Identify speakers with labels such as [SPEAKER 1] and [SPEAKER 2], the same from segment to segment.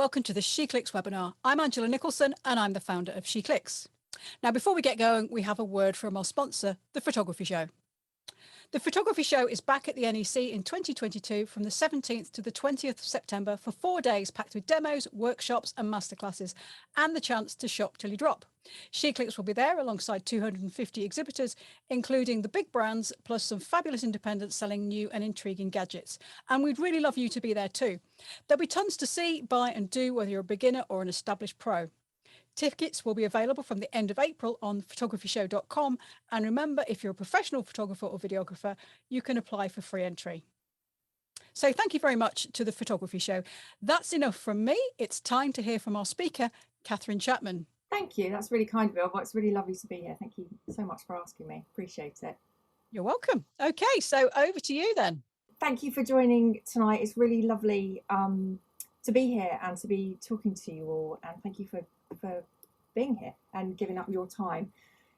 [SPEAKER 1] welcome to the SheClicks webinar. I'm Angela Nicholson and I'm the founder of SheClicks. Now, before we get going, we have a word from our sponsor, The Photography Show. The Photography Show is back at the NEC in 2022 from the 17th to the 20th of September for 4 days packed with demos, workshops and masterclasses and the chance to shop till you drop. SheClicks will be there alongside 250 exhibitors, including the big brands, plus some fabulous independents selling new and intriguing gadgets. And we'd really love you to be there too. There'll be tons to see, buy and do, whether you're a beginner or an established pro. Tickets will be available from the end of April on photographyshow.com. And remember, if you're a professional photographer or videographer, you can apply for free entry. So thank you very much to the Photography Show. That's enough from me. It's time to hear from our speaker, Kathryn Chapman.
[SPEAKER 2] Thank you. That's really kind of you. It's really lovely to be here. Thank you so much for asking me. Appreciate it.
[SPEAKER 1] You're welcome. Okay, so over to you then.
[SPEAKER 2] Thank you for joining tonight. It's really lovely to be here and to be talking to you all. And thank you for being here and giving up your time.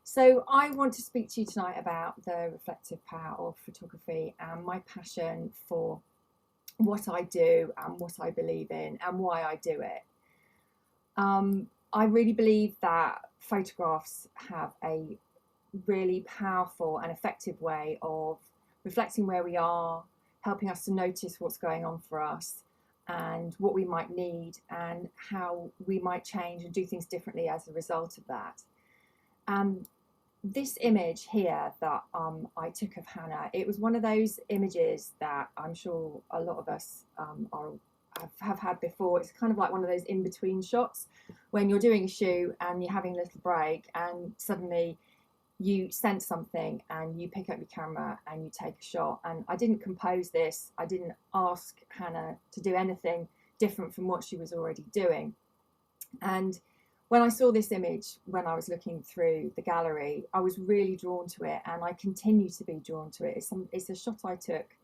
[SPEAKER 2] So I want to speak to you tonight about the reflective power of photography and my passion for what I do and what I believe in and why I do it. I really believe that photographs have a really powerful and effective way of reflecting where we are, helping us to notice what's going on for us and what we might need and how we might change and do things differently as a result of that. This image here that I took of Hannah, it was one of those images that I'm sure a lot of us have had before. It's kind of like one of those in-between shots when you're doing a shoot and you're having a little break and suddenly you sense something and you pick up your camera and you take a shot. And I didn't compose this. I didn't ask Hannah to do anything different from what she was already doing. And when I saw this image, when I was looking through the gallery, I was really drawn to it and I continue to be drawn to it. It's a shot I took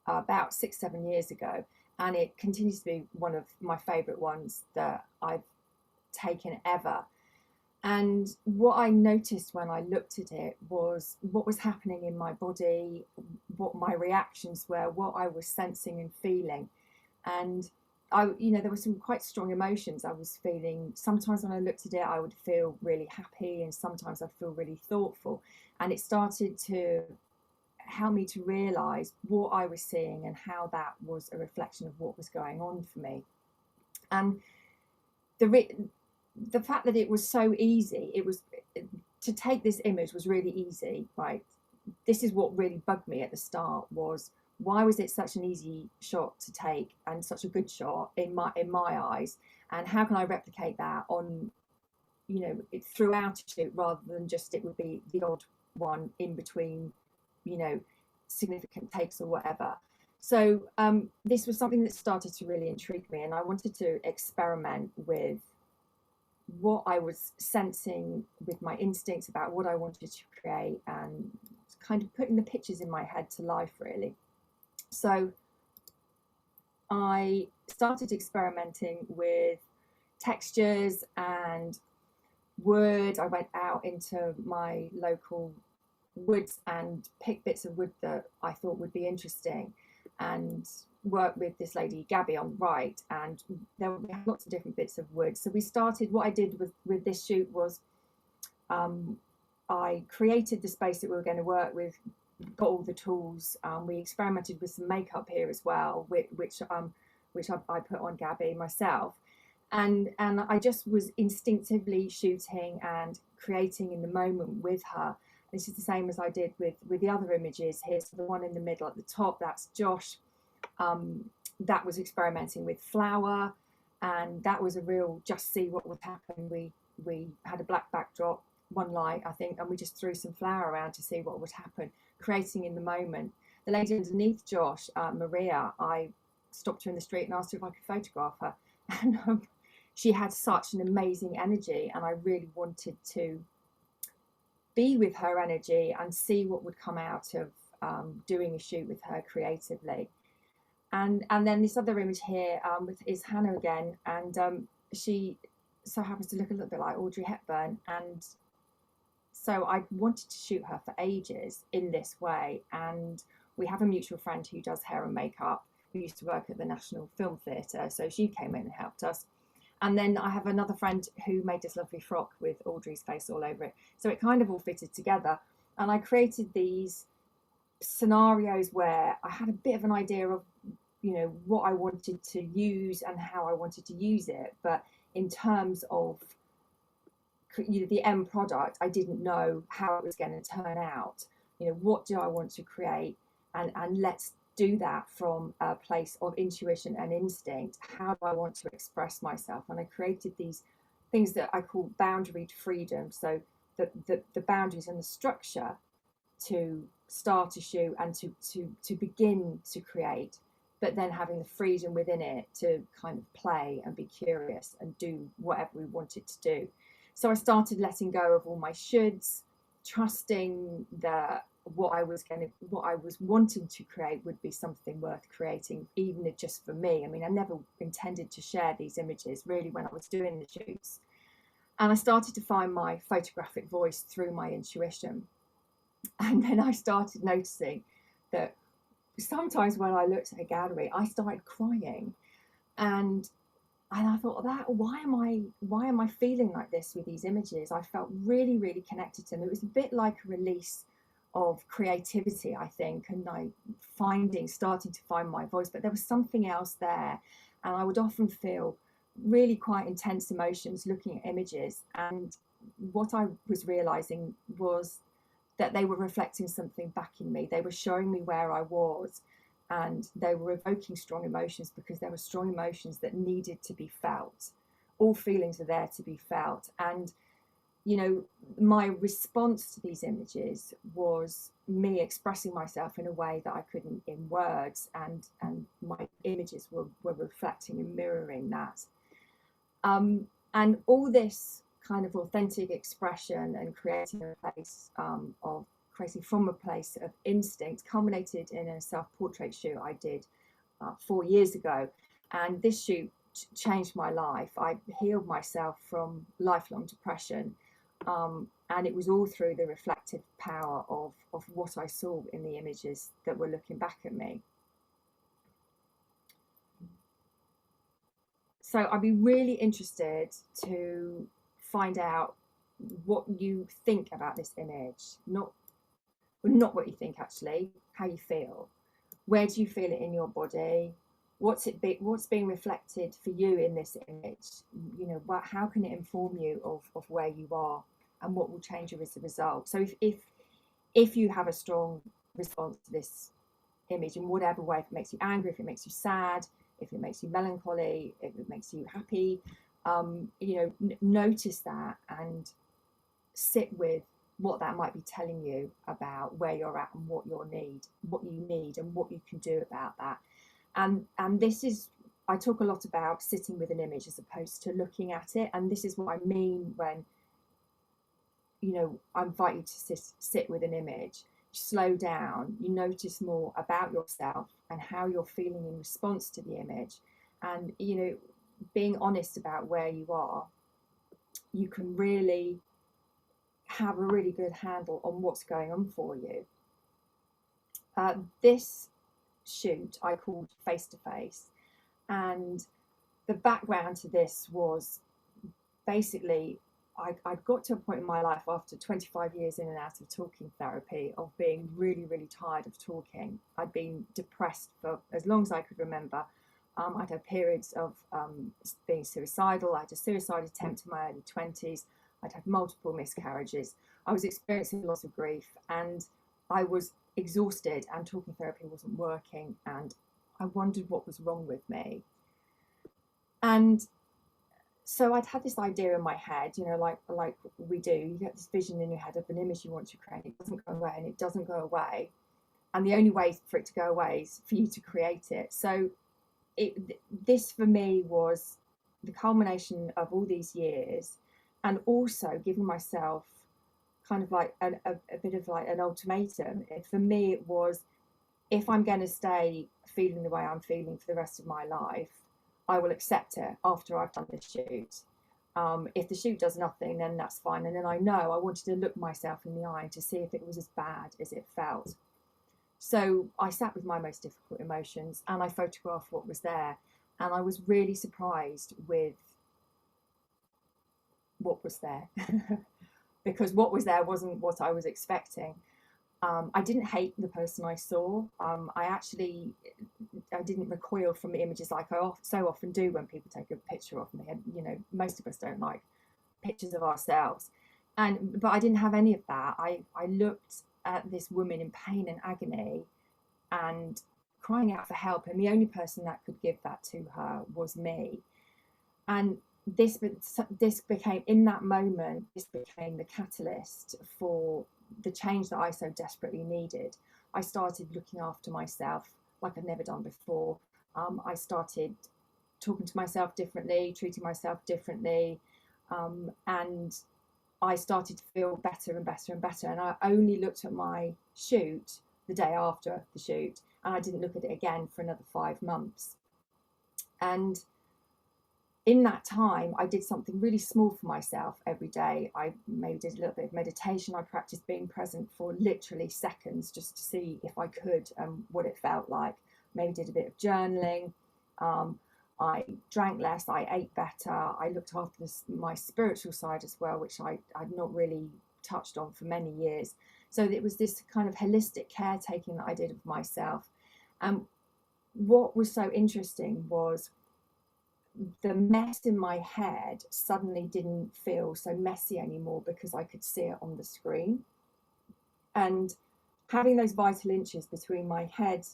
[SPEAKER 2] about 6-7 years ago, and it continues to be one of my favourite ones that I've taken ever. And what I noticed when I looked at it was what was happening in my body, what my reactions were, what I was sensing and feeling. And there were some quite strong emotions I was feeling. Sometimes when I looked at it, I would feel really happy, and sometimes I'd feel really thoughtful. And it started to help me to realise what I was seeing and how that was a reflection of what was going on for me. And the fact that it was so easy, to take this image was really easy, right? This is what really bugged me at the start, was why was it such an easy shot to take and such a good shot in my eyes, and how can I replicate that on, throughout a shoot, rather than just it would be the odd one in between, significant takes or whatever. So this was something that started to really intrigue me, and I wanted to experiment with what I was sensing, with my instincts about what I wanted to create, and kind of putting the pictures in my head to life, really. So I started experimenting with textures and wood. I went out into my local woods and picked bits of wood that I thought would be interesting, and worked with this lady Gabby on the right, and there were lots of different bits of wood. So we started, what I did with this shoot was I created the space that we were going to work with, got all the tools. We experimented with some makeup here as well, which I put on Gabby myself, and I just was instinctively shooting and creating in the moment with her. This is the same as I did with the other images here. So the one in the middle at the top, that's Josh. That was experimenting with flour, and that was a real just see what would happen. We had a black backdrop, one light I think, and we just threw some flour around to see what would happen, creating in the moment. The lady underneath Josh, Maria, I stopped her in the street and asked her if I could photograph her, and she had such an amazing energy, and I really wanted to be with her energy and see what would come out of doing a shoot with her creatively. And then this other image here is Hannah again, and she so happens to look a little bit like Audrey Hepburn, and so I wanted to shoot her for ages in this way. And we have a mutual friend who does hair and makeup, who used to work at the National Film Theatre, so she came in and helped us. And then I have another friend who made this lovely frock with Audrey's face all over it. So it kind of all fitted together. And I created these scenarios where I had a bit of an idea of, you know, what I wanted to use and how I wanted to use it. But in terms of, you know, the end product, I didn't know how it was going to turn out. You know, what do I want to create? And let's do that from a place of intuition and instinct. How do I want to express myself? And I created these things that I call boundaried freedom. So the boundaries and the structure to start a shoot and to begin to create, but then having the freedom within it to kind of play and be curious and do whatever we wanted to do. So I started letting go of all my shoulds, trusting that what I was wanting to create would be something worth creating, even if just for me. I mean, I never intended to share these images really when I was doing the shoots. And I started to find my photographic voice through my intuition. And then I started noticing that sometimes when I looked at a gallery, I started crying. And I thought, that why am I feeling like this with these images? I felt really, really connected to them. It was a bit like a release of creativity, I think, and starting to find my voice. But there was something else there, and I would often feel really quite intense emotions looking at images. And what I was realizing was that they were reflecting something back in me. They were showing me where I was, and they were evoking strong emotions because there were strong emotions that needed to be felt. All feelings are there to be felt. And, you know, my response to these images was me expressing myself in a way that I couldn't in words, and my images were reflecting and mirroring that. And all this kind of authentic expression and creating from a place of instinct culminated in a self-portrait shoot I did 4 years ago. And this shoot changed my life. I healed myself from lifelong depression, and it was all through the reflective power of what I saw in the images that were looking back at me. So I'd be really interested to find out what you think about this image. Not what you think, actually, how you feel. Where do you feel it in your body? What's being reflected for you in this image? You know, how can it inform you of where you are, and what will change you as a result? So if you have a strong response to this image in whatever way, if it makes you angry, if it makes you sad, if it makes you melancholy, if it makes you happy, you know, notice that and sit with what that might be telling you about where you're at and what you need and what you can do about that. And this is, I talk a lot about sitting with an image as opposed to looking at it. And this is what I mean when, you know, I invite you to sit with an image. Slow down, you notice more about yourself and how you're feeling in response to the image. And, you know, being honest about where you are, you can really have a really good handle on what's going on for you. This shoot I called Face to Face, and the background to this was basically I'd got to a point in my life after 25 years in and out of talking therapy of being really, really tired of talking. I'd been depressed for as long as I could remember. I'd had periods of being suicidal. I had a suicide attempt in my early 20s. I'd had multiple miscarriages. I was experiencing lots of grief, and I was exhausted, and talking therapy wasn't working, and I wondered what was wrong with me. And so I'd had this idea in my head, you know, like we do. You get this vision in your head of an image you want to create. It doesn't go away, and it doesn't go away. And the only way for it to go away is for you to create it. So this for me was the culmination of all these years, and also giving myself kind of like a bit of like an ultimatum. For me, it was, if I'm going to stay feeling the way I'm feeling for the rest of my life, I will accept it after I've done this shoot. If the shoot does nothing, then that's fine. And then I know I wanted to look myself in the eye to see if it was as bad as it felt. So I sat with my most difficult emotions and I photographed what was there. And I was really surprised with what was there because what was there wasn't what I was expecting. I didn't hate the person I saw. I didn't recoil from the images like I so often do when people take a picture of me. And, you know, most of us don't like pictures of ourselves. But I didn't have any of that. I looked at this woman in pain and agony and crying out for help. And the only person that could give that to her was me. And this became, in that moment, this became the catalyst for the change that I so desperately needed. I started looking after myself like I'd never done before. I started talking to myself differently, treating myself differently, and I started to feel better and better and better. And I only looked at my shoot the day after the shoot, and I didn't look at it again for another 5 months. And in that time, I did something really small for myself every day. I maybe did a little bit of meditation. I practiced being present for literally seconds just to see if I could and what it felt like. Maybe did a bit of journaling. I drank less. I ate better. I looked after my spiritual side as well, which I'd not really touched on for many years. So it was this kind of holistic caretaking that I did of myself. And what was so interesting was the mess in my head suddenly didn't feel so messy anymore because I could see it on the screen. And having those vital inches between my head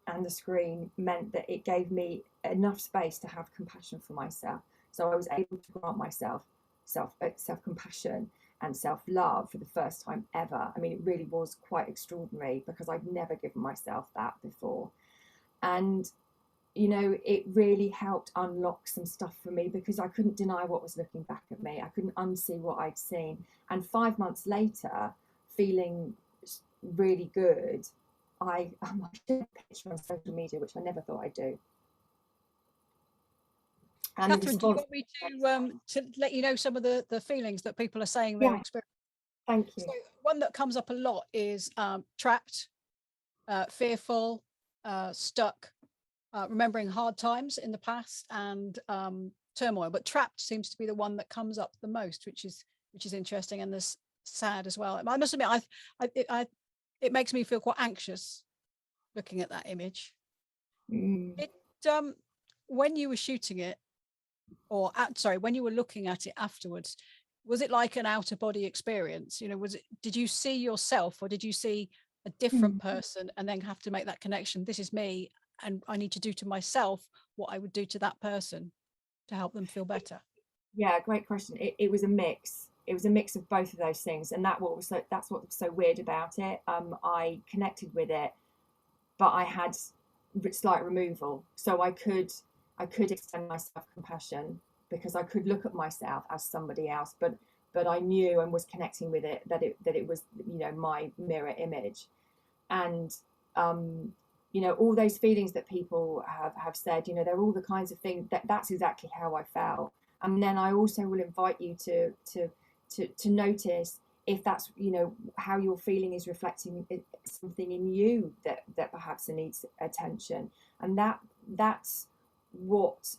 [SPEAKER 2] and the screen meant that it gave me enough space to have compassion for myself. So I was able to grant myself self-compassion and self-love for the first time ever. I mean, it really was quite extraordinary because I'd never given myself that before. And you know, it really helped unlock some stuff for me because I couldn't deny what was looking back at me. I couldn't unsee what I'd seen. And 5 months later, feeling really good, I shared a picture on social media, which I never thought I'd do. And
[SPEAKER 1] Kathryn, do you want me to let you know some of the feelings that people are saying they're experiencing?
[SPEAKER 2] Thank you.
[SPEAKER 1] So one that comes up a lot is trapped, fearful, stuck, remembering hard times in the past, and turmoil. But trapped seems to be the one that comes up the most, which is interesting, and there's sad as well. I must admit, it makes me feel quite anxious looking at that image. It when you were shooting it, or when you were looking at it afterwards, was it like an outer body experience? You know, did you see yourself, or did you see a different person and then have to make that connection? This is me, and I need to do to myself what I would do to that person to help them feel better.
[SPEAKER 2] Yeah, great question. It was a mix. It was a mix of both of those things, and that's what was so weird about it. I connected with it, but I had slight removal, so I could extend myself compassion because I could look at myself as somebody else, but I knew and was connecting with it that it was, you know, my mirror image. And you know, all those feelings that people have said, you know, they're all the kinds of things that's exactly how I felt. And then I also will invite you to notice if that's, you know, how your feeling is reflecting something in you that perhaps needs attention. And that's what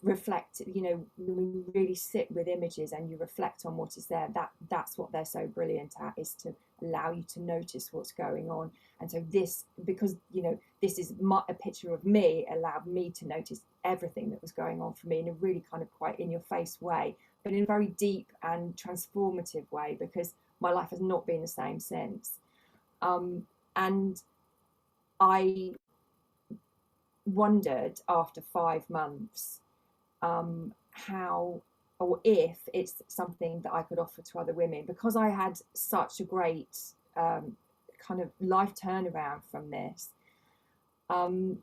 [SPEAKER 2] reflect, you know, when you really sit with images and you reflect on what is there, that's what they're so brilliant at, is to allow you to notice what's going on. And so this, because, you know, this is a picture of me, allowed me to notice everything that was going on for me in a really kind of quite in your face way, but in a very deep and transformative way, because my life has not been the same since. And I wondered after 5 months how, or if it's something that I could offer to other women, because I had such a great kind of life turnaround from this. I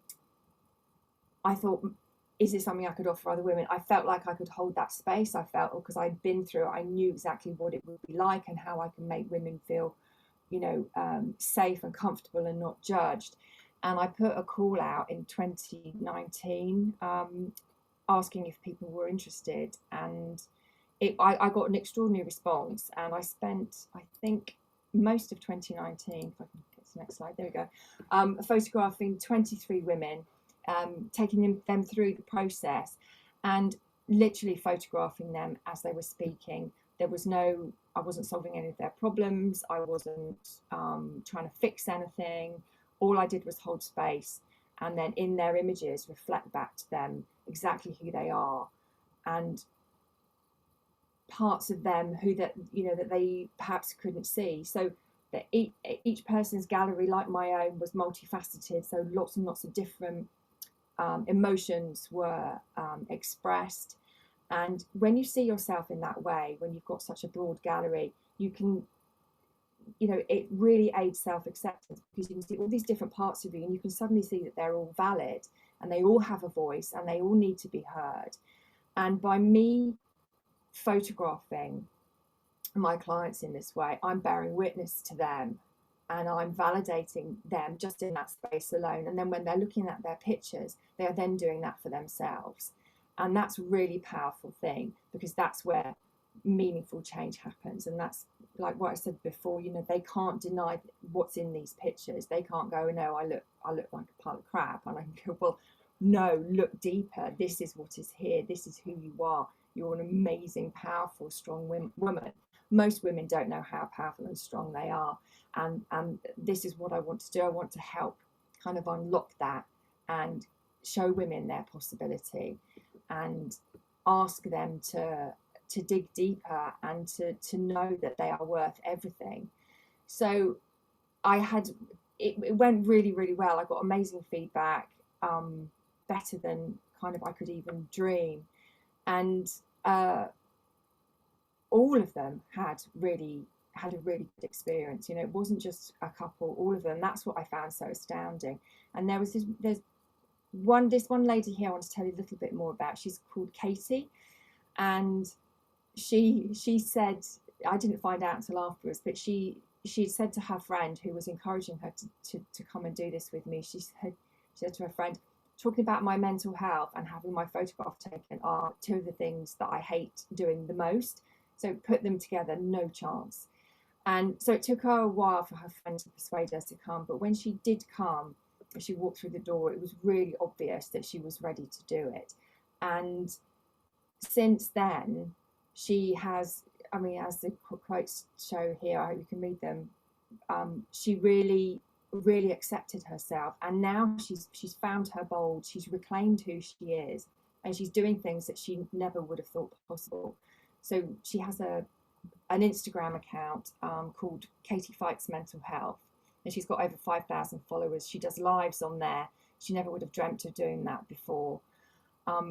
[SPEAKER 2] thought, is it something I could offer other women? I felt like I could hold that space. I felt, because I'd been through it, I knew exactly what it would be like and how I can make women feel, you know, safe and comfortable and not judged. And I put a call out in 2019 asking if people were interested, and I got an extraordinary response. And I spent, I think, most of 2019, if I can get next slide, there we go, photographing 23 women, taking them through the process and literally photographing them as they were speaking. There was no, I wasn't solving any of their problems. I wasn't trying to fix anything. All I did was hold space, and then in their images reflect back to them exactly who they are and parts of them who that that they perhaps couldn't see. So that each person's gallery, like my own, was multifaceted. So lots and lots of different emotions were expressed. And when you see yourself in that way, when you've got such a broad gallery, you can, it really aids self-acceptance, because you can see all these different parts of you and you can suddenly see that they're all valid and they all have a voice and they all need to be heard. And by me photographing my clients in this way, I'm bearing witness to them and I'm validating them just in that space alone. And then when they're looking at their pictures, they are then doing that for themselves. And that's a really powerful thing, because that's where meaningful change happens. And that's like what I said before, they can't deny what's in these pictures. They can't go, no, I look like a pile of crap. And I can go, well, no, look deeper. This is what is here. This is who you are. You're an amazing, powerful, strong woman. Most women don't know how powerful and strong they are. And this is what I want to do. I want to help kind of unlock that and show women their possibility and ask them to dig deeper and to know that they are worth everything. So it went really, really well. I got amazing feedback, better than kind of I could even dream. And all of them had a really good experience. It wasn't just a couple, all of them. That's what I found so astounding. And there's this one lady here I want to tell you a little bit more about. She's called Katie, and she said, I didn't find out until afterwards, but she said to her friend who was encouraging her to come and do this with me, she said to her friend, talking about my mental health and having my photograph taken are two of the things that I hate doing the most. So put them together, no chance. And so it took her a while for her friend to persuade her to come. But when she did come, she walked through the door, it was really obvious that she was ready to do it. And since then, she has, as the quotes show here, I hope you can read them, she really accepted herself, and now she's found her bold, she's reclaimed who she is, and she's doing things that she never would have thought possible. So she has an Instagram account called Katie Fights Mental Health, and she's got over 5,000 followers. She does lives on there. She never would have dreamt of doing that before.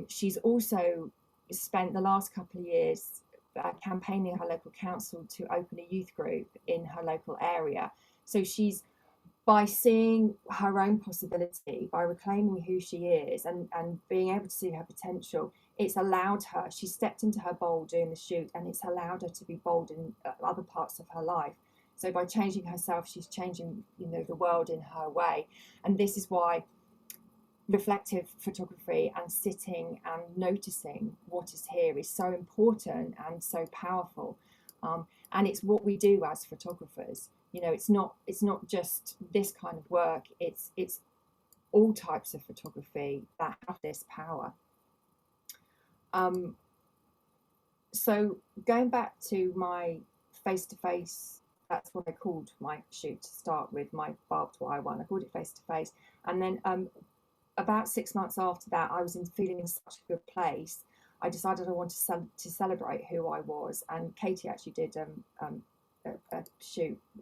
[SPEAKER 2] She's also spent the last couple of years campaigning her local council to open a youth group in her local area. So she's, by seeing her own possibility, by reclaiming who she is and being able to see her potential, it's allowed her, she stepped into her bold doing the shoot, and it's allowed her to be bold in other parts of her life. So by changing herself, she's changing, the world in her way. And this is why reflective photography and sitting and noticing what is here is so important and so powerful. And it's what we do as photographers. It's not just this kind of work. It's all types of photography that have this power. So going back to my face-to-face, that's what I called my shoot to start with, my barbed wire one. I called it face-to-face, and then about 6 months after that, I was feeling in such a good place. I decided I wanted to celebrate who I was, and Katie actually did a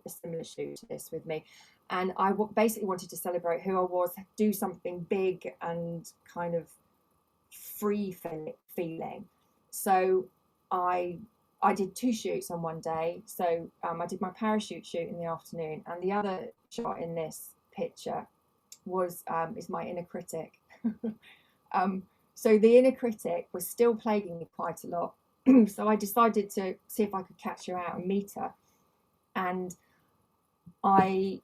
[SPEAKER 2] similar shoot to this with me, and I basically wanted to celebrate who I was, do something big and kind of free feeling. So I did 2 shoots on one day. So I did my parachute shoot in the afternoon, and the other shot in this picture is my inner critic. So the inner critic was still plaguing me quite a lot. So I decided to see if I could catch her out and meet her. And I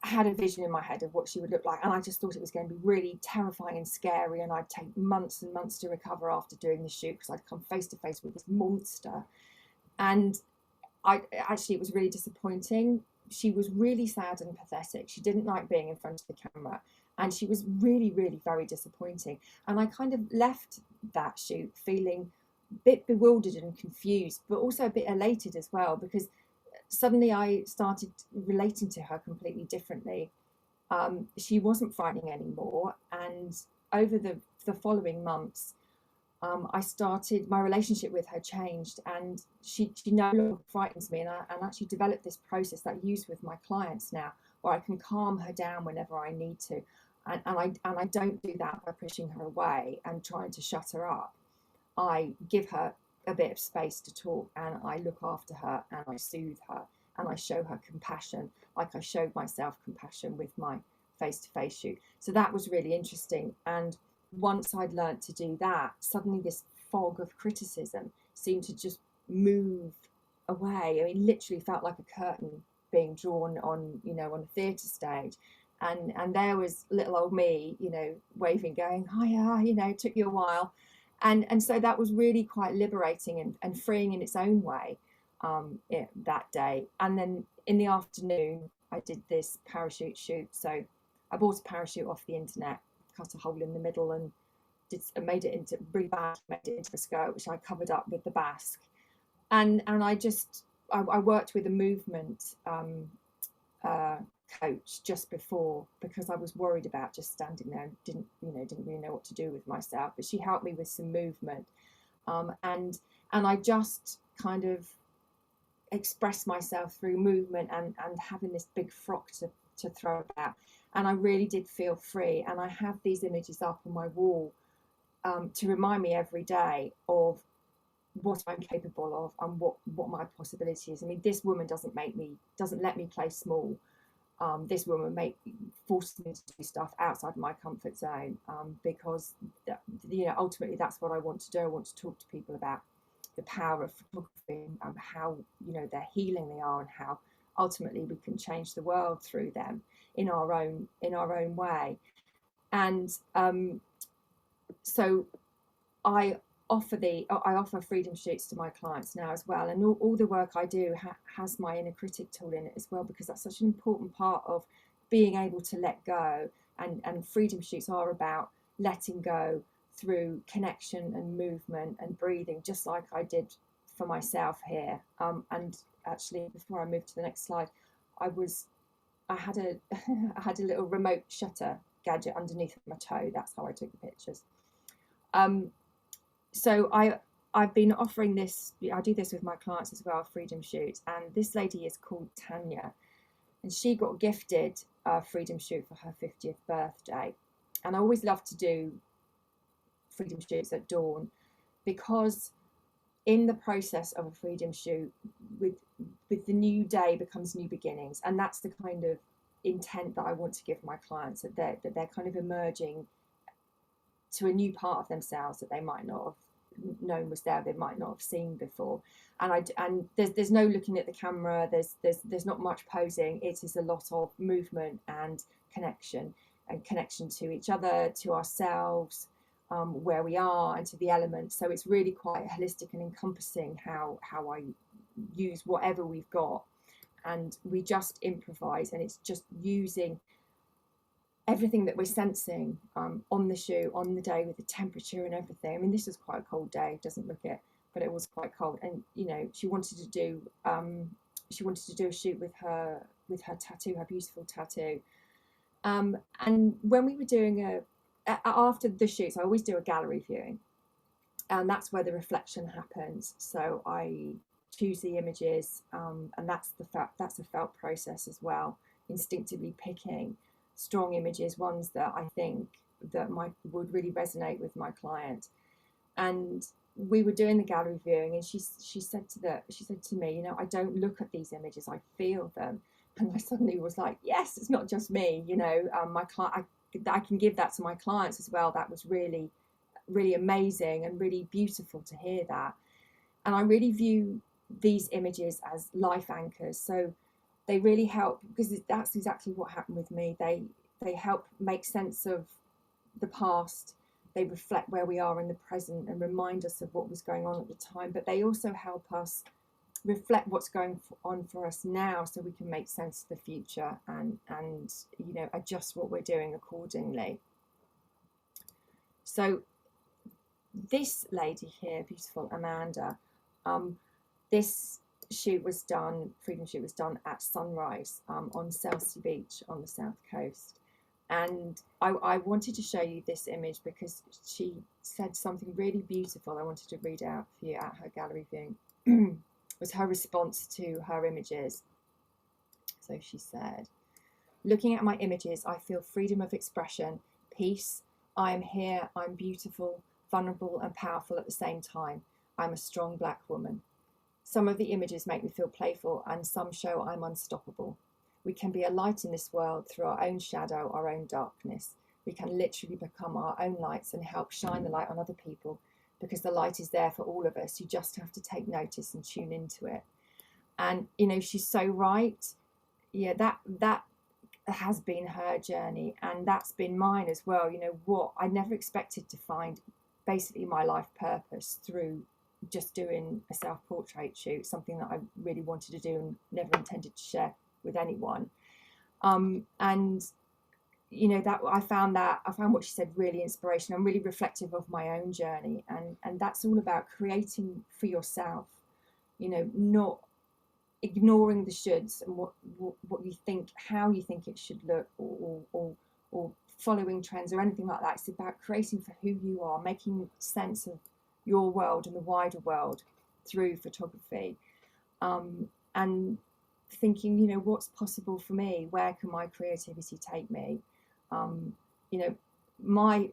[SPEAKER 2] had a vision in my head of what she would look like, and I just thought it was going to be really terrifying and scary, and I'd take months and months to recover after doing the shoot, because I'd come face to face with this monster. And it was really disappointing, she was really sad and pathetic. She didn't like being in front of the camera, and she was really, really very disappointing. And I kind of left that shoot feeling a bit bewildered and confused, but also a bit elated as well, because suddenly I started relating to her completely differently. She wasn't frightening anymore, and over the following months, I started, my relationship with her changed, and she no longer frightens me. And I actually developed this process that I use with my clients now, where I can calm her down whenever I need to. And I don't do that by pushing her away and trying to shut her up. I give her a bit of space to talk, and I look after her, and I soothe her, and I show her compassion, like I showed myself compassion with my face-to-face shoot. So that was really interesting. And once I'd learned to do that, suddenly this fog of criticism seemed to just move away. I mean, literally felt like a curtain being drawn on, on a theatre stage. And there was little old me, waving, going, hiya, it took you a while. And so that was really quite liberating and freeing in its own way, that day. And then in the afternoon, I did this parachute shoot. So I bought a parachute off the internet, cut a hole in the middle, and made it into really bad, made it into a skirt, which I covered up with the basque. And I worked with a movement coach just before, because I was worried about just standing there and didn't really know what to do with myself. But she helped me with some movement, and I just kind of expressed myself through movement and having this big frock to throw about. And I really did feel free. And I have these images up on my wall to remind me every day of what I'm capable of and what my possibility is. I mean, this woman doesn't let me play small. This woman forces me to do stuff outside my comfort zone, because ultimately that's what I want to do. I want to talk to people about the power of photography and how they're healing they are, and how ultimately we can change the world through them in our own way. And so I offer freedom shoots to my clients now as well, and all the work I do has my inner critic tool in it as well, because that's such an important part of being able to let go. And freedom shoots are about letting go through connection and movement and breathing, just like I did for myself here. And actually, before I move to the next slide, I had a little remote shutter gadget underneath my toe. That's how I took the pictures. So I've been offering this. I do this with my clients as well, freedom shoots. And this lady is called Tanya, and she got gifted a freedom shoot for her 50th birthday. And I always love to do freedom shoots at dawn, because in the process of a freedom shoot, with the new day becomes new beginnings. And that's the kind of intent that I want to give my clients, that they're kind of emerging to a new part of themselves that they might not have known was there, they might not have seen before. And there's no looking at the camera, there's not much posing. It is a lot of movement and connection to each other, to ourselves, where we are, and to the elements. So it's really quite holistic and encompassing how I use whatever we've got, and we just improvise, and it's just using everything that we're sensing on the shoot, on the day, with the temperature and everything. I mean, this was quite a cold day, doesn't look it, but it was quite cold. And she wanted to do a shoot with her tattoo, her beautiful tattoo. And when we were doing after the shoots, I always do a gallery viewing, and that's where the reflection happens. So I choose the images, and that's a felt process as well, instinctively picking strong images, ones that I think that would really resonate with my client. And we were doing the gallery viewing, and she said to me, I don't look at these images, I feel them. And I suddenly was like, yes, it's not just me, my client, I can give that to my clients as well. That was really, really amazing and really beautiful to hear that. And I really view these images as life anchors. So they really help, because that's exactly what happened with me. They help make sense of the past. They reflect where we are in the present and remind us of what was going on at the time. But they also help us reflect what's going on for us now, so we can make sense of the future and you know, adjust what we're doing accordingly. So this lady here, beautiful Amanda, this shoot was done, freedom shoot was done at sunrise on Selsey Beach on the south coast. And I wanted to show you this image because she said something really beautiful. I wanted to read out for you at her gallery viewing. Was her response to her images. So she said, looking at my images, I feel freedom of expression, peace. I am here, I'm beautiful, vulnerable and powerful at the same time. I'm a strong black woman. Some of the images make me feel playful and some show I'm unstoppable. We can be a light in this world through our own shadow, our own darkness. We can literally become our own lights and help shine the light on other people, because the light is there for all of us. You just have to take notice and tune into it. And, you know, she's so right. Yeah, that has been her journey, and that's been mine as well. You know what? I never expected to find basically my life purpose through just doing a self-portrait shoot, something that I really wanted to do and never intended to share with anyone. And you know, that I found what she said really inspirational and really reflective of my own journey. And that's all about creating for yourself, you know, not ignoring the shoulds and what you think, how you think it should look, or following trends or anything like that. It's about creating for who you are, making sense of your world and the wider world through photography, and thinking, you know, what's possible for me? Where can my creativity take me? You know, my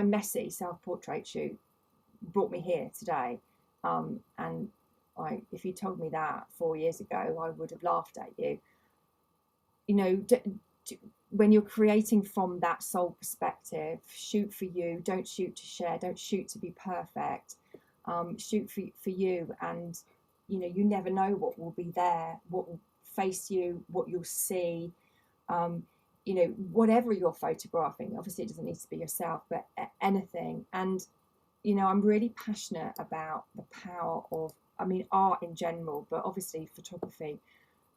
[SPEAKER 2] messy self-portrait shoot brought me here today, and if you told me that 4 years ago, I would have laughed at you. You know, when you're creating from that soul perspective, shoot for you, don't shoot to share, don't shoot to be perfect, shoot for you. And you know, you never know what will be there, what will face you, what you'll see. You know, whatever you're photographing, obviously it doesn't need to be yourself, but anything. And you know, I'm really passionate about the power of, I mean, art in general, but obviously photography,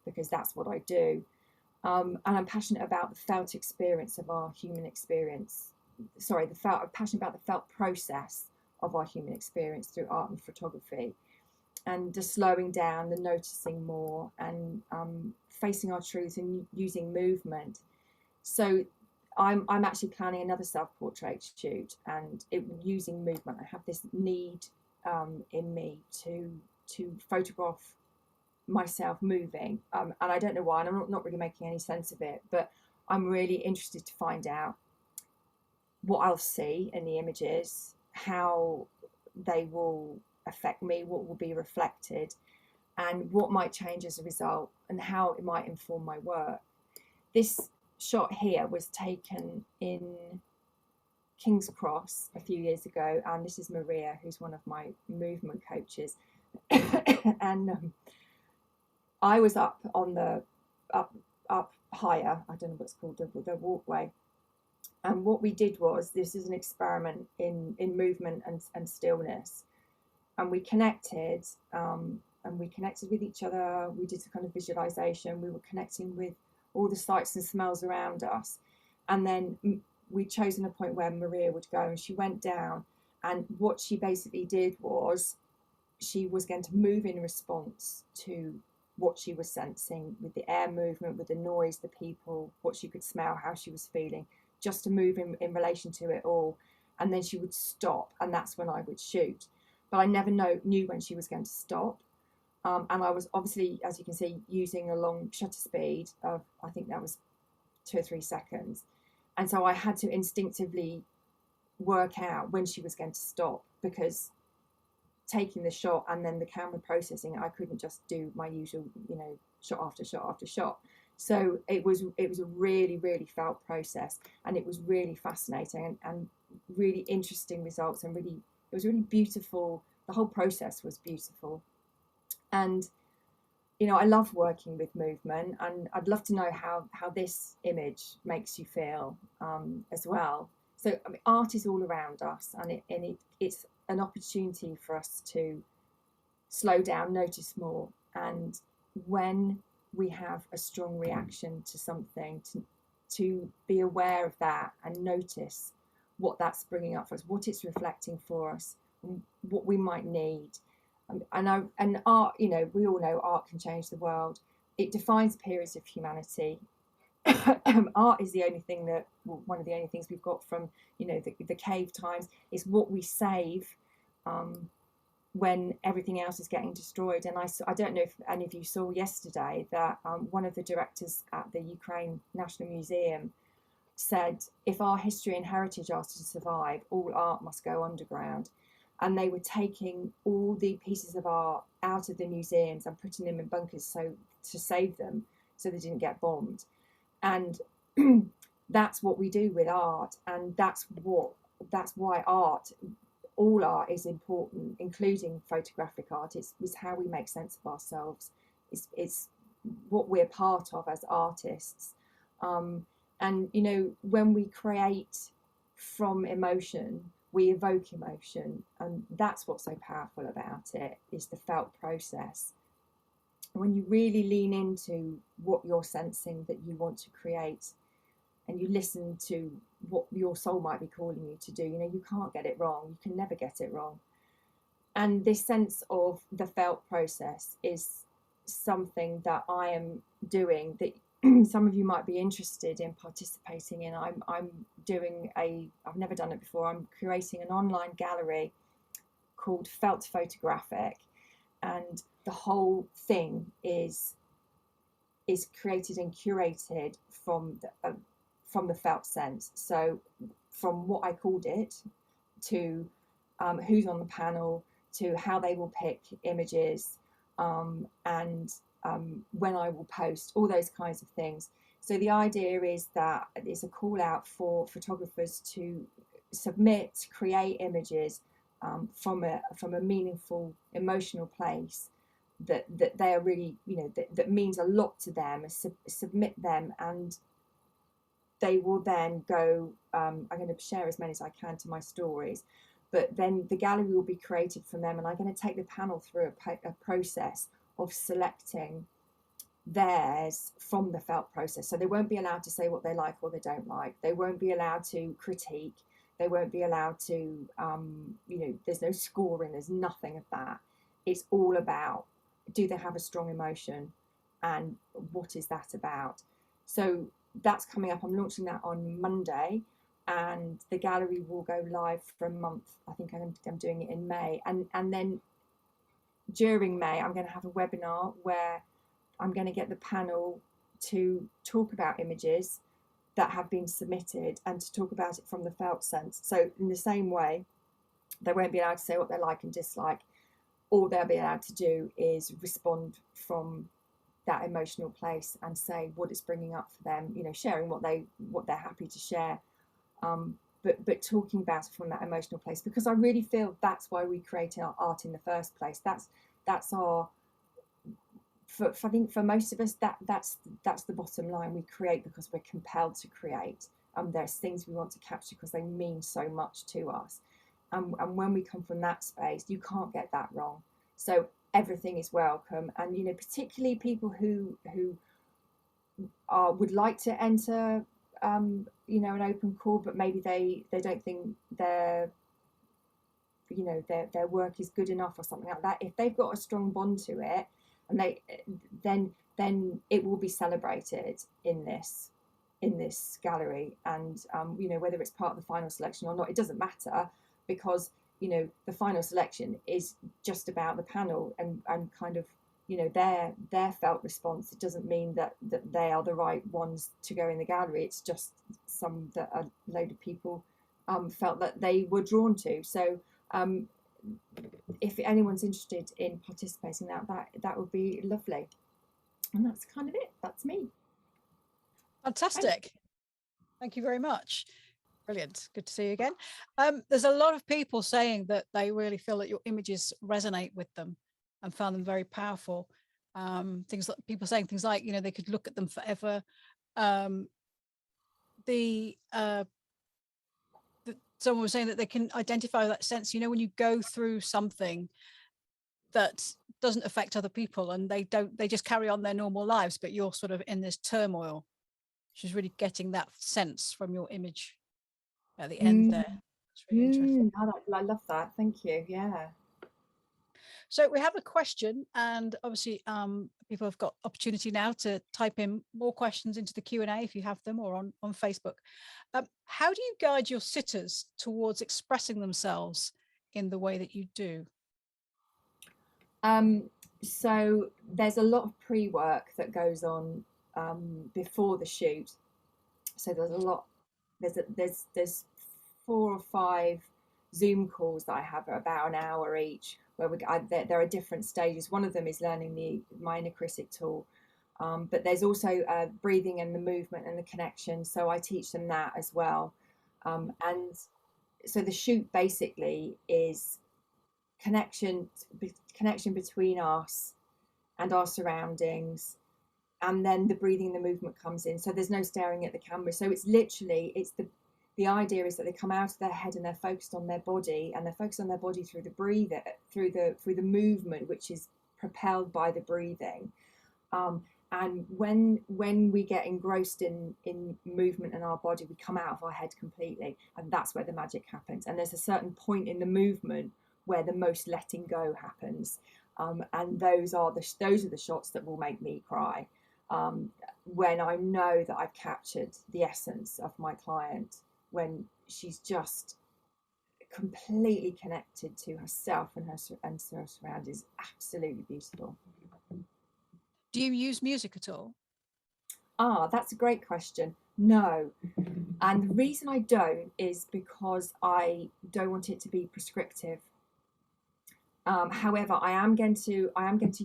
[SPEAKER 2] because that's what I do. And I'm passionate about the felt experience of our human experience. I'm passionate about the felt process of our human experience through art and photography, and the slowing down, the noticing more, and facing our truths and using movement. So I'm actually planning another self-portrait shoot, and using movement. I have this need in me to photograph myself moving, and I don't know why, and I'm not really making any sense of it, but I'm really interested to find out what I'll see in the images, how they will affect me, what will be reflected, and what might change as a result, and how it might inform my work. This shot here was taken in King's Cross a few years ago, and this is Maria, who's one of my movement coaches. And I was up on the up higher, I don't know what's called, the walkway, and what we did was, this is an experiment in movement and stillness, and we connected, with each other. We did a kind of visualization. We were connecting with all the sights and smells around us, and then we'd chosen a point where Maria would go, and she went down, and what she basically did was, she was going to move in response to what she was sensing, with the air movement, with the noise, the people, what she could smell, how she was feeling, just to move in relation to it all. And then she would stop, and that's when I would shoot. But I never knew when she was going to stop. And I was obviously, as you can see, using a long shutter speed of, I think that was 2 or 3 seconds. And so I had to instinctively work out when she was going to stop, because taking the shot and then the camera processing, I couldn't just do my usual, you know, shot after shot after shot. So it was a really, really felt process, and it was really fascinating and really interesting results, and it was really beautiful. The whole process was beautiful. And you know, I love working with movement, and I'd love to know how this image makes you feel as well. So I mean, art is all around us, and it's an opportunity for us to slow down, notice more. And when we have a strong reaction to something, to be aware of that and notice what that's bringing up for us, what it's reflecting for us, and what we might need. And art, you know, we all know art can change the world. It defines periods of humanity. Art is the only thing that, well, one of the only things we've got from, you know, the cave times. Is what we save when everything else is getting destroyed. And I don't know if any of you saw yesterday that one of the directors at the Ukraine National Museum said, if our history and heritage are to survive, all art must go underground. And they were taking all the pieces of art out of the museums and putting them in bunkers so to save them, so they didn't get bombed. And that's what we do with art, and that's why art, all art, is important, including photographic art. It's how we make sense of ourselves. It's what we're part of as artists. And you know, when we create from emotion, we evoke emotion, and that's what's so powerful about it, is the felt process. When you really lean into what you're sensing that you want to create, and you listen to what your soul might be calling you to do, you know, you can't get it wrong. You can never get it wrong. And this sense of the felt process is something that I am doing, that some of you might be interested in participating in. I'm doing I've never done it before. I'm creating an online gallery called Felt Photographic, and the whole thing is created and curated from the felt sense. So from what I called it, to who's on the panel, to how they will pick images, and when I will post, all those kinds of things. So the idea is that it's a call out for photographers to submit, create images from a meaningful, emotional place that they are really, you know, that means a lot to them. Submit them, and they will then go, I'm going to share as many as I can to my stories, but then the gallery will be created from them, and I'm going to take the panel through a process of selecting theirs from the felt process. So they won't be allowed to say what they like or they don't like. They won't be allowed to critique. They won't be allowed to, you know, there's no scoring, there's nothing of that. It's all about, do they have a strong emotion, and what is that about? So that's coming up. I'm launching that on Monday, and the gallery will go live for a month. I think I'm doing it in May, and then during May I'm going to have a webinar where I'm going to get the panel to talk about images that have been submitted, and to talk about it from the felt sense. So in the same way, they won't be allowed to say what they like and dislike. All they'll be allowed to do is respond from that emotional place and say what it's bringing up for them, you know, sharing what they're happy to share, but talking about it from that emotional place, because I really feel that's why we create our art in the first place. That's our, I think for most of us, that's the bottom line. We create because we're compelled to create. There's things we want to capture because they mean so much to us, and when we come from that space, you can't get that wrong. So everything is welcome, and you know, particularly people who would like to enter, you know, an open call, but maybe they don't think their work is good enough or something like that. If they've got a strong bond to it, and then it will be celebrated in this gallery, and you know, whether it's part of the final selection or not, it doesn't matter, because you know, the final selection is just about the panel and kind of, you know, their felt response. It doesn't mean that they are the right ones to go in the gallery. It's just some that a load of people felt that they were drawn to. So if anyone's interested in participating, that would be lovely. And that's kind of it. That's me.
[SPEAKER 1] Fantastic. Thank you very much. Brilliant. Good to see you again. There's a lot of people saying that they really feel that your images resonate with them and found them very powerful. Things like people saying things like, you know, they could look at them forever. Someone was saying that they can identify that sense, you know, when you go through something that doesn't affect other people, and they just carry on their normal lives, but you're sort of in this turmoil. She's really getting that sense from your image at the end there. It's really interesting.
[SPEAKER 2] I love that. Thank you. Yeah.
[SPEAKER 1] So we have a question, and obviously people have got opportunity now to type in more questions into the Q&A if you have them, or on Facebook. How do you guide your sitters towards expressing themselves in the way that you do?
[SPEAKER 2] So there's a lot of pre-work that goes on before the shoot. So there's a lot. There's 4 or 5 Zoom calls that I have at about an hour each, where there are different stages. One of them is learning my inner critic tool, but there's also breathing and the movement and the connection. So I teach them that as well. And so the shoot basically is connection between us and our surroundings, and then the breathing, the movement comes in. So there's no staring at the camera. So it's the idea is that they come out of their head and they're focused on their body, and they're focused on their body through the breather, through the movement, which is propelled by the breathing. And when we get engrossed in movement in our body, we come out of our head completely, and that's where the magic happens. And there's a certain point in the movement where the most letting go happens, and those are the shots that will make me cry, when I know that I've captured the essence of my client, when she's just completely connected to herself and her surroundings. Absolutely beautiful.
[SPEAKER 1] Do you use music at all?
[SPEAKER 2] That's a great question. No. And the reason I don't is because I don't want it to be prescriptive. However, I am going to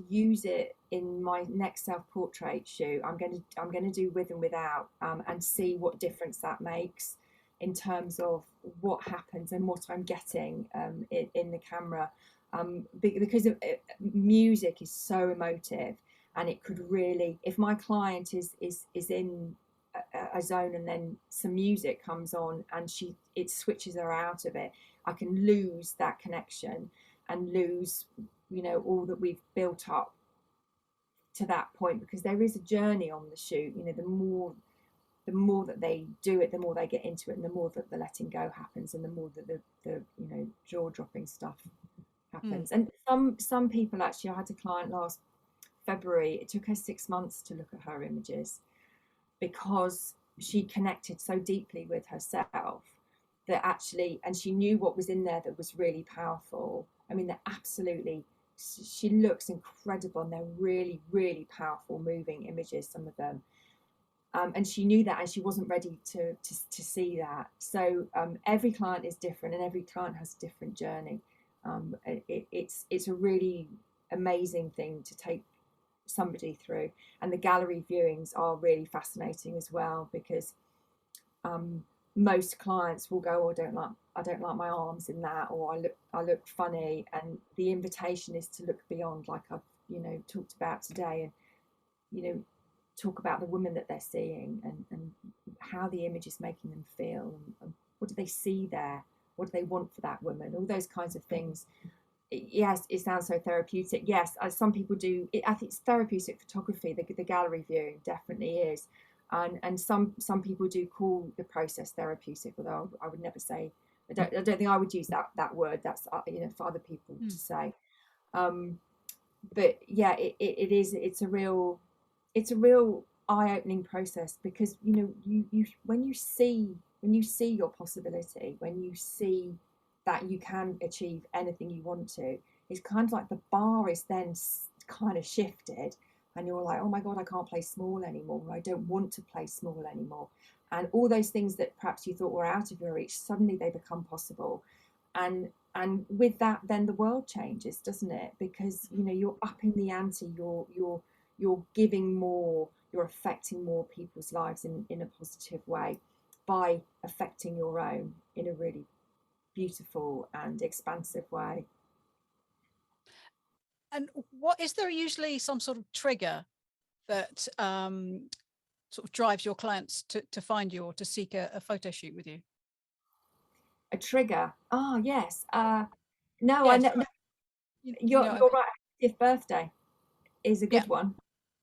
[SPEAKER 2] use it in my next self-portrait shoot. I'm going to do with and without, and see what difference that makes in terms of what happens and what I'm getting in the camera, because music is so emotive, and it could really, if my client is in a zone and then some music comes on and it switches her out of it, I can lose that connection and lose, all that we've built up to that point, because there is a journey on the shoot. The more that they do it, the more they get into it, and the more that the letting go happens, and the more that the jaw-dropping stuff happens. And some people, actually, I had a client last February, it took her 6 months to look at her images, because she connected so deeply with herself that actually, and she knew what was in there that was really powerful. I mean, they're absolutely, she looks incredible, and they're really, really powerful, moving images, some of them. And she knew that, and she wasn't ready to see that. So every client is different, and every client has a different journey. It's a really amazing thing to take somebody through, and the gallery viewings are really fascinating as well, because most clients will go, I don't like my arms in that, or I look funny, and the invitation is to look beyond, like I've talked about today, and talk about the woman that they're seeing, and how the image is making them feel, and what do they see there, what do they want for that woman, all those kinds of things. Yes, it sounds so therapeutic. Yes, some people do. I think it's therapeutic photography. The gallery viewing definitely is, and some people do call the process therapeutic. Although I would never say. I don't think I would use that word. That's for other people to say. But yeah, it is. It's a real eye-opening process, because you when you see your possibility, when you see that you can achieve anything you want to, it's kind of like the bar is then kind of shifted, and you're like, oh my god, I can't play small anymore, I don't want to play small anymore, and all those things that perhaps you thought were out of your reach, suddenly they become possible. And with that, then the world changes, doesn't it? Because you're upping the ante, you're giving more, you're affecting more people's lives in a positive way, by affecting your own in a really beautiful and expansive way.
[SPEAKER 1] And what is there usually some sort of trigger that sort of drives your clients to find you, or to seek a photo shoot with you?
[SPEAKER 2] A trigger? Yes. No,
[SPEAKER 1] Yeah,
[SPEAKER 2] I know. You're right. 50th birthday is a
[SPEAKER 1] Yeah.
[SPEAKER 2] good one.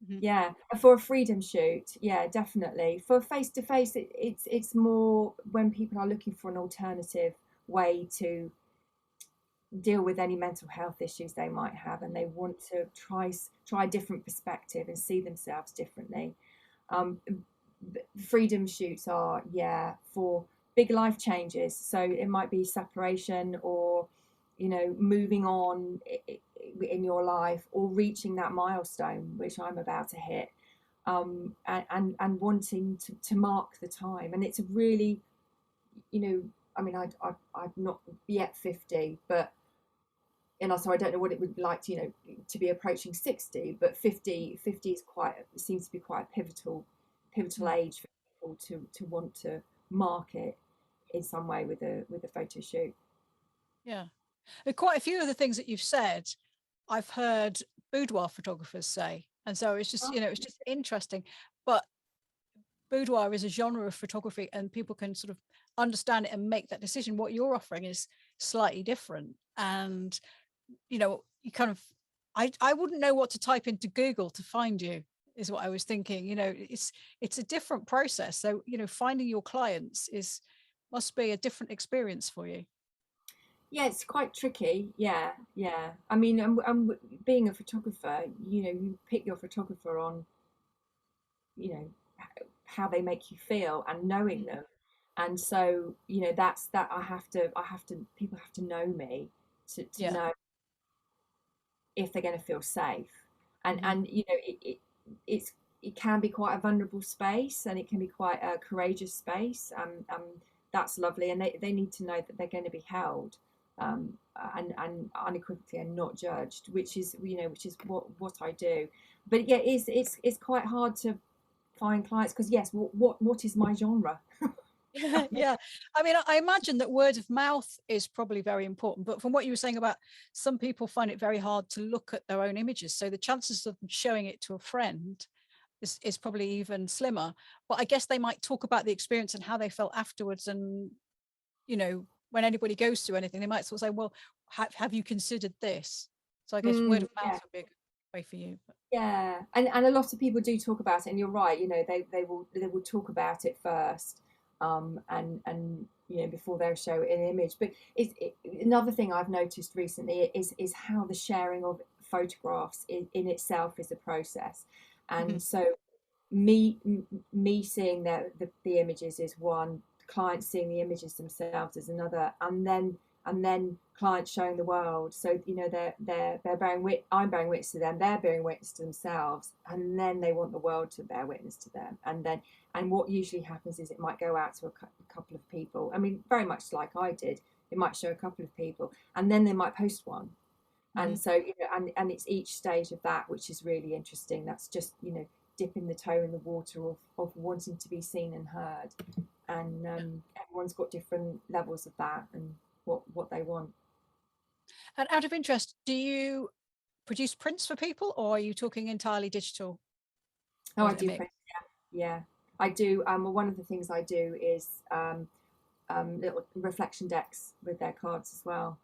[SPEAKER 1] Mhm.
[SPEAKER 2] Yeah, for a freedom shoot, yeah, definitely. For face to face, it's more when people are looking for an alternative way to deal with any mental health issues they might have, and they want to try a different perspective and see themselves differently. Um, Freedom shoots are, yeah, for big life changes. So it might be separation, or moving on in your life, or reaching that milestone which I'm about to hit, and wanting to mark the time. And it's a really, I mean, I'm not yet 50, but so I don't know what it would be like to be approaching 60, but 50 is seems to be quite a pivotal age for people to want to mark it in some way with a photo shoot.
[SPEAKER 1] Yeah. Quite a few of the things that you've said, I've heard boudoir photographers say. And so it's just,
[SPEAKER 2] Oh,
[SPEAKER 1] it's just interesting. But boudoir is a genre of photography and people can sort of understand it and make that decision. What you're offering is slightly different. And, you kind of, I wouldn't know what to type into Google to find you, is what I was thinking. It's a different process. So, finding your clients must be a different experience for you.
[SPEAKER 2] yeah, it's quite tricky. Yeah, yeah. I mean, I'm being a photographer, you pick your photographer on, you know, how they make you feel, and knowing them. And so, that's that. People have to know me to
[SPEAKER 1] Yeah.
[SPEAKER 2] know if they're going to feel safe. And
[SPEAKER 1] Hmm.
[SPEAKER 2] it's it can be quite a vulnerable space, and it can be quite a courageous space. That's lovely, and they need to know that they're going to be held, and unequivocally, and not judged, which is what I do. But yeah, it's quite hard to find clients, because yes, what is my genre?
[SPEAKER 1] Yeah. I mean, I imagine that word of mouth is probably very important. But from what you were saying about some people find it very hard to look at their own images. So the chances of them showing it to a friend is probably even slimmer. But I guess they might talk about the experience and how they felt afterwards. And, when anybody goes through anything, they might sort of say, well, have you considered this? So I guess word of mouth
[SPEAKER 2] Yeah.
[SPEAKER 1] would be a good way for you. But,
[SPEAKER 2] Yeah, and a lot of people do talk about it, and you're right. They will talk about it first, and before they'll show an image. But another thing I've noticed recently is how the sharing of photographs in itself is a process.
[SPEAKER 1] mhm.
[SPEAKER 2] And so me seeing the images is one, clients seeing the images themselves is another, and then clients showing the world. So they're I'm bearing witness to them, they're bearing witness to themselves, and then they want the world to bear witness to them. And what usually happens is it might go out to a couple of people. I mean, very much like I did. It might show a couple of people, and then they might post one. And
[SPEAKER 1] Mhm.
[SPEAKER 2] so and it's each stage of that which is really interesting. That's just dipping the toe in the water of wanting to be seen and heard. And everyone's got different levels of that, and what they want.
[SPEAKER 1] And out of interest, do you produce prints for people or are you talking entirely digital
[SPEAKER 2] Oh,
[SPEAKER 1] or
[SPEAKER 2] I
[SPEAKER 1] is it a
[SPEAKER 2] do
[SPEAKER 1] mix?
[SPEAKER 2] print. Yeah, I do. Well, one of the things I do is little reflection decks with their cards as well,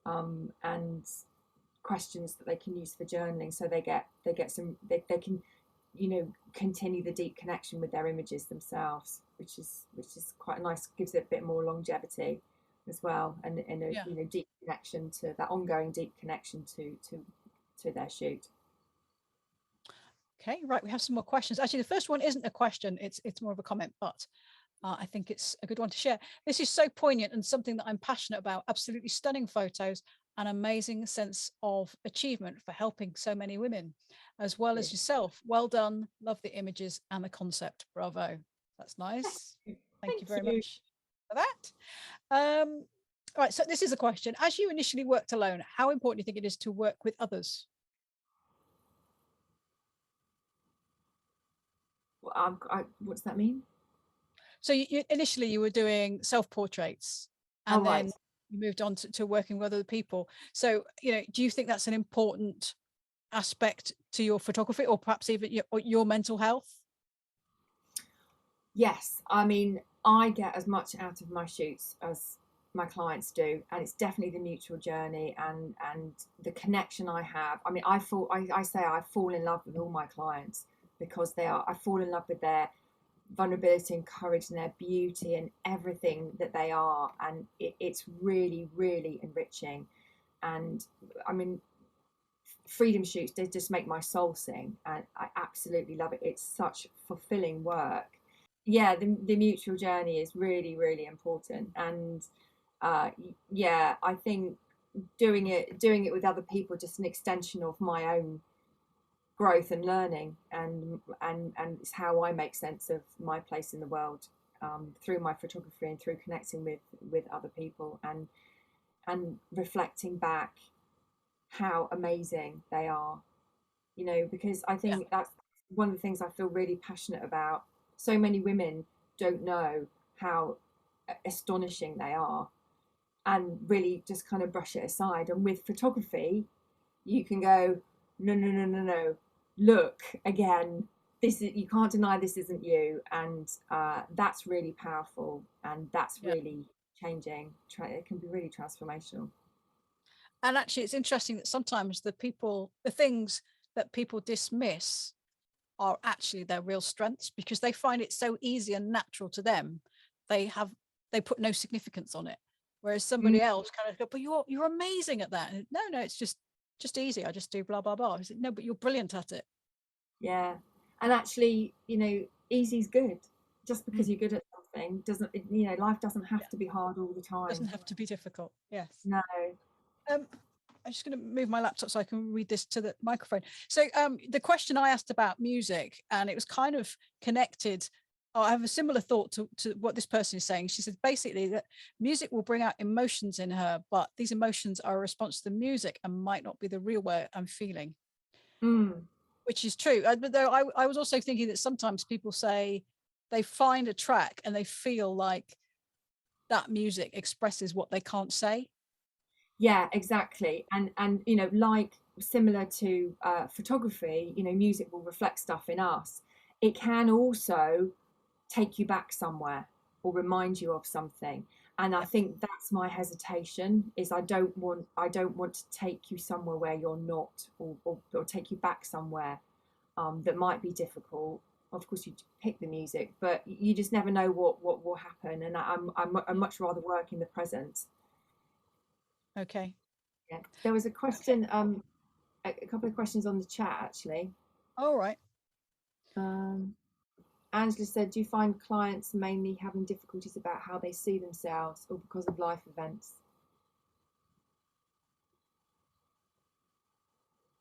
[SPEAKER 2] and questions that they can use for journaling. So they get some they can continue the deep connection with their images themselves, which is quite nice. Gives it a bit more longevity as well, and a
[SPEAKER 1] Yeah.
[SPEAKER 2] deep connection to that ongoing deep connection to their shoot.
[SPEAKER 1] Okay, right. We have some more questions. Actually, the first one isn't a question, it's more of a comment, but I think it's a good one to share. This is so poignant and something that I'm passionate about. Absolutely stunning photos, an amazing sense of achievement for helping so many women, as well
[SPEAKER 2] Yeah.
[SPEAKER 1] as yourself. Well done. Love the images and the concept. Bravo. That's nice. Thank you
[SPEAKER 2] Thank
[SPEAKER 1] very
[SPEAKER 2] you.
[SPEAKER 1] much for that. All right, so this is a question. As you initially worked alone, how important do you think it is to work with others?
[SPEAKER 2] Well, what does that mean?
[SPEAKER 1] So initially you were doing self-portraits
[SPEAKER 2] Oh,
[SPEAKER 1] and
[SPEAKER 2] right.
[SPEAKER 1] then you moved on to working with other people. So, do you think that's an important aspect to your photography or perhaps even your mental health?
[SPEAKER 2] Yes, I mean, I get as much out of my shoots as my clients do, and it's definitely the mutual journey and the connection I have. I mean, I say I fall in love with all my clients because I fall in love with their vulnerability and courage and their beauty and everything that they are, and it's really, really enriching. And I mean, freedom shoots, they just make my soul sing, and I absolutely love it. It's such fulfilling work. Yeah, the mutual journey is really, really important. And yeah, I think doing it with other people, just an extension of my own growth and learning, and it's how I make sense of my place in the world, through my photography and through connecting with other people, and reflecting back how amazing they are, because I
[SPEAKER 1] Yeah.
[SPEAKER 2] think that's one of the things I feel really passionate about. So many women don't know how astonishing they are, and really just kind of brush it aside. And with photography, you can go, no, no, no, no, no, look again. You can't deny this isn't you, and that's really powerful, and that's
[SPEAKER 1] Yeah.
[SPEAKER 2] really changing. It can be really transformational.
[SPEAKER 1] And actually, it's interesting that sometimes the things that people dismiss are actually their real strengths, because they find it so easy and natural to them. They put no significance on it. Whereas
[SPEAKER 2] Mm,
[SPEAKER 1] somebody else kind of go, but you're amazing at that. And, no, it's just easy. I just do blah, blah, blah. I said, no, but you're brilliant at it.
[SPEAKER 2] yeah, and actually, easy's good. Just
[SPEAKER 1] Mm.
[SPEAKER 2] because you're good at something doesn't, life doesn't
[SPEAKER 1] Yeah.
[SPEAKER 2] have to be hard all the
[SPEAKER 1] Doesn't
[SPEAKER 2] time.
[SPEAKER 1] have to be difficult. Yes.
[SPEAKER 2] No.
[SPEAKER 1] Um, I'm just going to move my laptop so I can read this to the microphone. So the question I asked about music, and it was kind of connected. I have a similar thought to what this person is saying. She said basically that music will bring out emotions in her, but these emotions are a response to the music and might not be the real way I'm feeling,
[SPEAKER 2] Mm.
[SPEAKER 1] which is true. But though I was also thinking that sometimes people say they find a track and they feel like that music expresses what they can't say.
[SPEAKER 2] Yeah, exactly. And like similar to photography, music will reflect stuff in us. It can also take you back somewhere or remind you of something. And I
[SPEAKER 1] Yeah.
[SPEAKER 2] think that's my hesitation, is I don't want to take you somewhere where you're not, or take you back somewhere that might be difficult. Of course, you pick the music, but you just never know what will happen. And I much rather work in the present.
[SPEAKER 1] Okay.
[SPEAKER 2] Yeah. There was a question, a couple of questions on the chat actually.
[SPEAKER 1] All right.
[SPEAKER 2] Um, Angela said, "Do you find clients mainly having difficulties about how they see themselves, or because of life events?"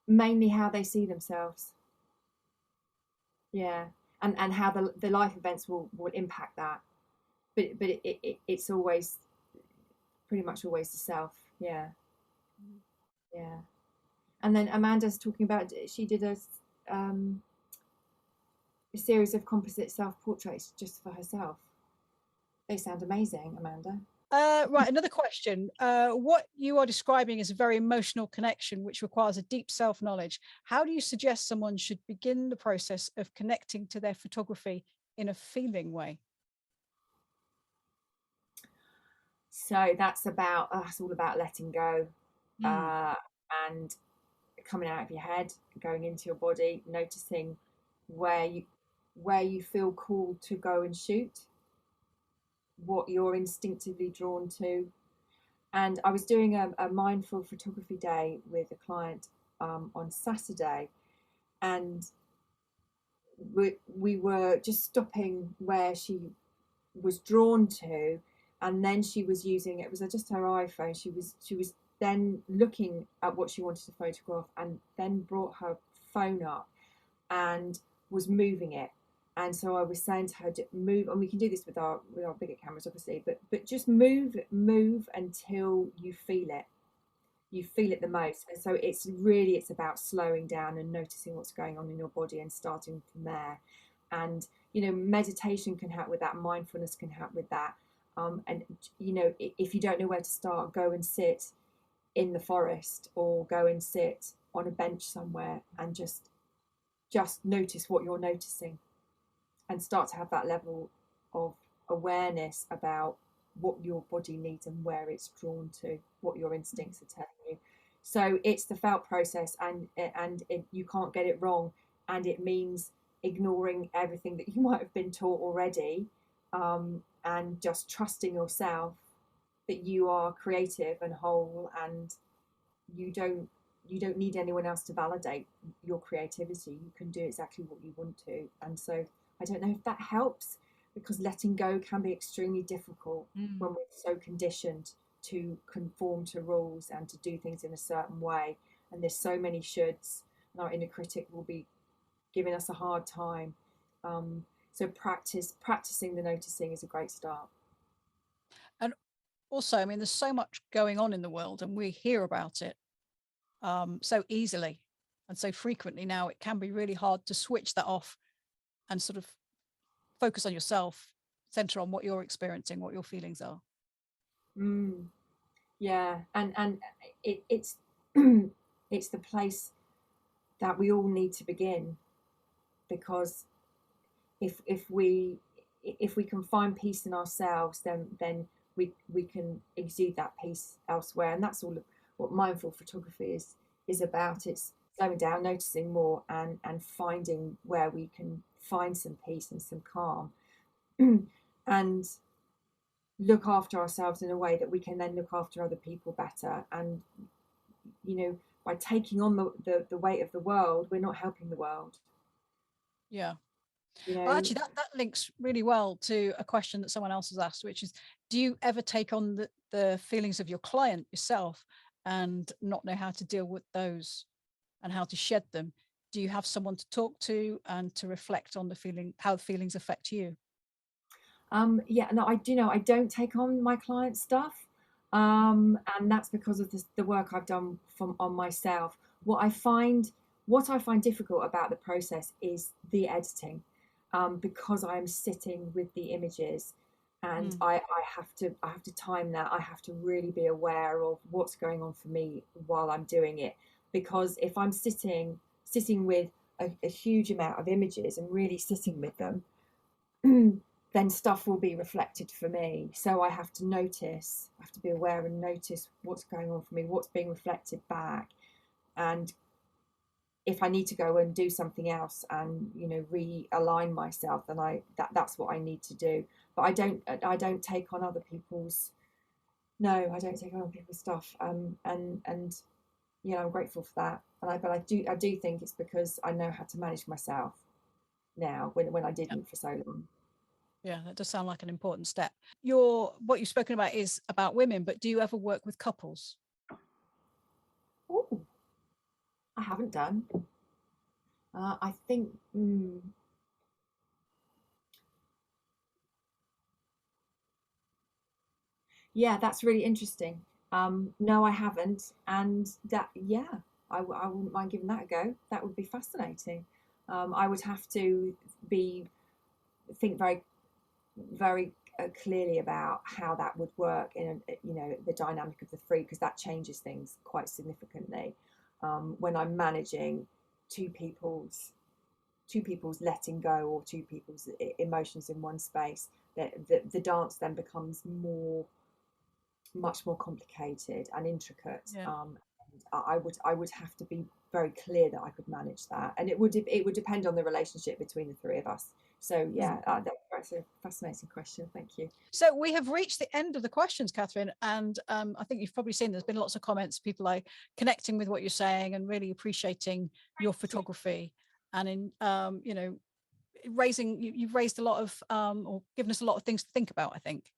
[SPEAKER 2] Mainly how they see themselves. Yeah, and how the life events will impact that. But it's always pretty much always the self. Yeah, yeah. And then Amanda's talking about, she did a series of composite self portraits just for herself. They sound amazing, Amanda.
[SPEAKER 1] Right, another question. What you are describing is a very emotional connection, which requires a deep self-knowledge. How do you suggest someone should begin the process of connecting to their photography in a feeling way?
[SPEAKER 2] So that's all about letting go,
[SPEAKER 1] Mm.
[SPEAKER 2] uh, and coming out of your head, going into your body, noticing where you where you feel called to go and shoot, what you're instinctively drawn to. And I was doing a mindful photography day with a client on Saturday, and we were just stopping where she was drawn to, and then she was using, it was just her iPhone. She was then looking at what she wanted to photograph, and then brought her phone up and was moving it. And so I was saying to her, move, and we can do this with our bigger cameras, obviously, but just move until you feel it the most. And so it's about slowing down and noticing what's going on in your body and starting from there. And meditation can help with that, mindfulness can help with that. And if you don't know where to start, go and sit in the forest, or go and sit on a bench somewhere, and just notice what you're noticing, and start to have that level of awareness about what your body needs and where it's drawn to, what your instincts are telling you. So it's the felt process, and you can't get it wrong, and it means ignoring everything that you might have been taught already, and just trusting yourself that you are creative and whole, and you don't need anyone else to validate your creativity. You can do exactly what you want to. And so I don't know if that helps, because letting go can be extremely difficult when we're so conditioned to conform to rules and to do things in a certain way. And there's so many shoulds, and our inner critic will be giving us a hard time. So practicing the noticing is a great start.
[SPEAKER 1] And also, I mean, there's so much going on in the world, and we hear about it so easily and so frequently now. It can be really hard to switch that off and sort of focus on yourself, center on what you're experiencing, what your feelings are.
[SPEAKER 2] Yeah, and it's it's the place that we all need to begin, because if we can find peace in ourselves, then we can exude that peace elsewhere. And that's all of what mindful photography is about. It's slowing down, noticing more, and finding where we can find some peace and some calm, and look after ourselves in a way that we can then look after other people better. And by taking on the weight of the world, we're not helping the world.
[SPEAKER 1] Yeah. Well, actually, that links really well to a question that someone else has asked, which is, do you ever take on the feelings of your client yourself and not know how to deal with those and how to shed them? Do you have someone to talk to and to reflect on how the feelings affect you?
[SPEAKER 2] Yeah, no, I do know I don't take on my client stuff, and that's because of the work I've done on myself. What I find difficult about the process is the editing, because I am sitting with the images, and I have to time that. I have to really be aware of what's going on for me while I'm doing it, because if I'm sitting with a huge amount of images and really sitting with them, then stuff will be reflected for me. So I have to be aware and notice what's going on for me, what's being reflected back. And if I need to go and do something else and realign myself, then that's what I need to do. But I don't take on other people's I don't take on other people's stuff. And I'm grateful for that. But I do think it's because I know how to manage myself now, when I didn't for so long.
[SPEAKER 1] Yeah, that does sound like an important step. What you've spoken about is about women, but do you ever work with couples?
[SPEAKER 2] Oh, I haven't done. I think. Yeah, that's really interesting. No, I haven't, and I wouldn't mind giving that a go. That would be fascinating. I would have to think very, very clearly about how that would work in the dynamic of the three, because that changes things quite significantly. When I'm managing two people's letting go, or two people's emotions in one space, the dance then becomes much more complicated and intricate.
[SPEAKER 1] Yeah.
[SPEAKER 2] I would have to be very clear that I could manage that, and it would depend on the relationship between the three of us. So yeah, that's a fascinating question. Thank you.
[SPEAKER 1] So we have reached the end of the questions, Kathryn, and I think you've probably seen there's been lots of comments, people like connecting with what you're saying and really appreciating your photography, and you've raised a lot of or given us a lot of things to think about, I think.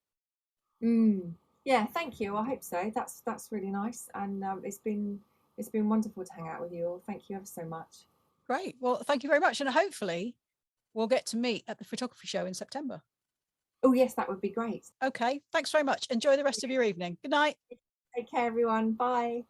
[SPEAKER 2] Yeah, thank you. I hope so. That's really nice, and it's been wonderful to hang out with you all. Thank you ever so much.
[SPEAKER 1] Great. Well, thank you very much, and hopefully we'll get to meet at the photography show in September.
[SPEAKER 2] Oh yes, that would be great.
[SPEAKER 1] Okay, thanks very much. Enjoy the rest of your evening. Good night.
[SPEAKER 2] Take care, everyone. Bye.